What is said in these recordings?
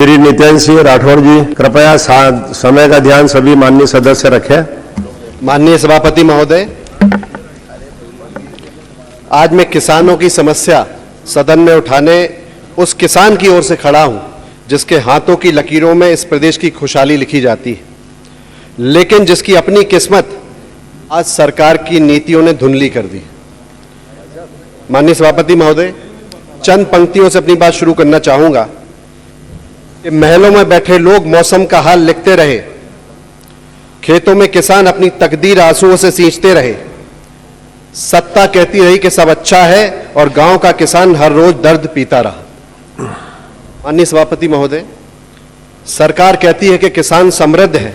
श्री नितिन सिंह राठौड़ जी, कृपया समय का ध्यान सभी माननीय सदस्य रखें। माननीय सभापति महोदय, आज मैं किसानों की समस्या सदन में उठाने उस किसान की ओर से खड़ा हूं जिसके हाथों की लकीरों में इस प्रदेश की खुशहाली लिखी जाती है, लेकिन जिसकी अपनी किस्मत आज सरकार की नीतियों ने धुंधली कर दी। माननीय सभापति महोदय, चंद पंक्तियों से अपनी बात शुरू करना चाहूंगा कि महलों में बैठे लोग मौसम का हाल लिखते रहे, खेतों में किसान अपनी तकदीर आंसुओं से सींचते रहे, सत्ता कहती रही कि सब अच्छा है और गांव का किसान हर रोज दर्द पीता रहा। माननीय सभापति महोदय, सरकार कहती है कि किसान समृद्ध है।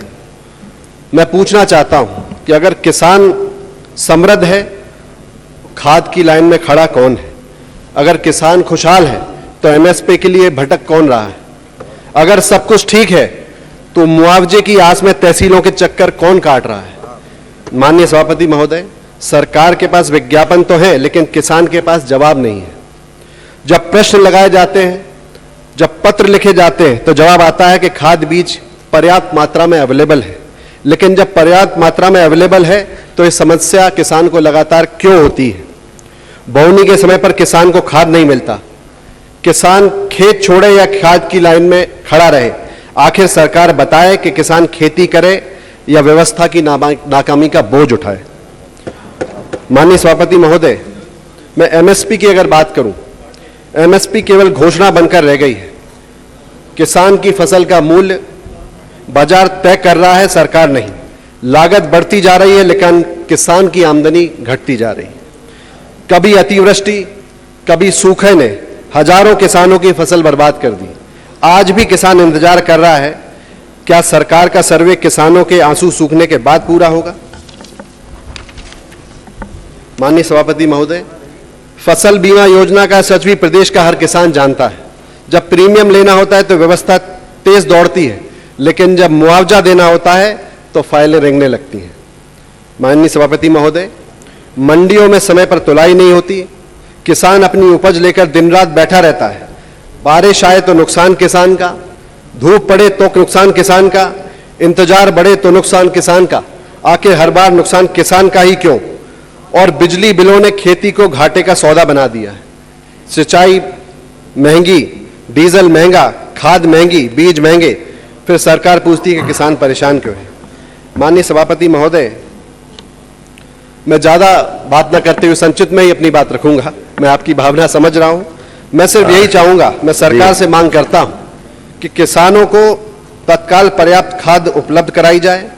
मैं पूछना चाहता हूं कि अगर किसान समृद्ध है तो खाद की लाइन में खड़ा कौन है? अगर किसान खुशहाल है तो एमएसपी के लिए भटक कौन रहा है? अगर सब कुछ ठीक है तो मुआवजे की आस में तहसीलों के चक्कर कौन काट रहा है? माननीय सभापति महोदय, सरकार के पास विज्ञापन तो है लेकिन किसान के पास जवाब नहीं है। जब प्रश्न लगाए जाते हैं, जब पत्र लिखे जाते हैं तो जवाब आता है कि खाद बीज पर्याप्त मात्रा में अवेलेबल है, लेकिन जब पर्याप्त मात्रा में अवेलेबल है तो ये समस्या किसान को लगातार क्यों होती है? बोवनी के समय पर किसान को खाद नहीं मिलता, किसान खेत छोड़े या खाद की लाइन में खड़ा रहे। आखिर सरकार बताए कि किसान खेती करे या व्यवस्था की नाकामी का बोझ उठाए। माननीय सभापति महोदय, मैं एमएसपी की अगर बात करूं, एमएसपी केवल घोषणा बनकर रह गई है। किसान की फसल का मूल्य बाजार तय कर रहा है, सरकार नहीं। लागत बढ़ती जा रही है लेकिन किसान की आमदनी घटती जा रही है। कभी अतिवृष्टि, कभी सूखे ने हजारों किसानों की फसल बर्बाद कर दी। आज भी किसान इंतजार कर रहा है, क्या सरकार का सर्वे किसानों के आंसू सूखने के बाद पूरा होगा? माननीय सभापति महोदय, फसल बीमा योजना का सच भी प्रदेश का हर किसान जानता है। जब प्रीमियम लेना होता है तो व्यवस्था तेज दौड़ती है, लेकिन जब मुआवजा देना होता है तो फाइलें रेंगने लगती हैं। माननीय सभापति महोदय, मंडियों में समय पर तुलाई नहीं होती, किसान अपनी उपज लेकर दिन रात बैठा रहता है। बारिश आए तो नुकसान किसान का, धूप पड़े तो नुकसान किसान का, इंतजार बढ़े तो नुकसान किसान का। आखिर हर बार नुकसान किसान का ही क्यों? और बिजली बिलों ने खेती को घाटे का सौदा बना दिया है। सिंचाई महंगी, डीजल महंगा, खाद महंगी, बीज महंगे, फिर सरकार पूछती है कि किसान परेशान क्यों है। माननीय सभापति महोदय, मैं ज्यादा बात न करते हुए संक्षिप्त में ही अपनी बात रखूंगा। मैं आपकी भावना समझ रहा हूं। मैं सिर्फ यही चाहूंगा, मैं सरकार से मांग करता हूं कि किसानों को तत्काल पर्याप्त खाद उपलब्ध कराई जाए,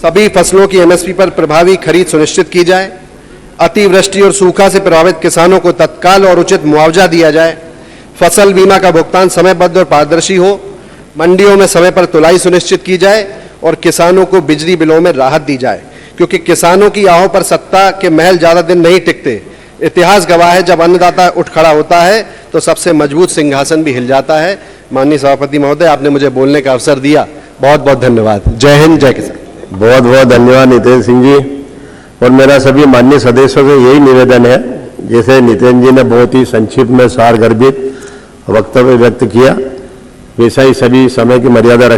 सभी फसलों की एमएसपी पर प्रभावी खरीद सुनिश्चित की जाए, अतिवृष्टि और सूखा से प्रभावित किसानों को तत्काल और उचित मुआवजा दिया जाए, फसल बीमा का भुगतान समयबद्ध और पारदर्शी हो, मंडियों में समय पर तुलाई सुनिश्चित की जाए और किसानों को बिजली बिलों में राहत दी जाए, क्योंकि किसानों की आहों पर सत्ता के महल ज्यादा दिन नहीं टिकते। इतिहास गवाह है, जब अन्नदाता उठ खड़ा होता है तो सबसे मजबूत सिंहासन भी हिल जाता है। माननीय सभापति महोदय, आपने मुझे बोलने का अवसर दिया, बहुत बहुत धन्यवाद। जय हिंद, जय किसान। बहुत बहुत धन्यवाद नितिन सिंह जी। और मेरा सभी माननीय सदस्यों से यही निवेदन है, जैसे नितिन जी ने बहुत ही संक्षिप्त में सारगर्भित वक्तव्य व्यक्त किया, वैसा ही सभी समय की मर्यादा रखें।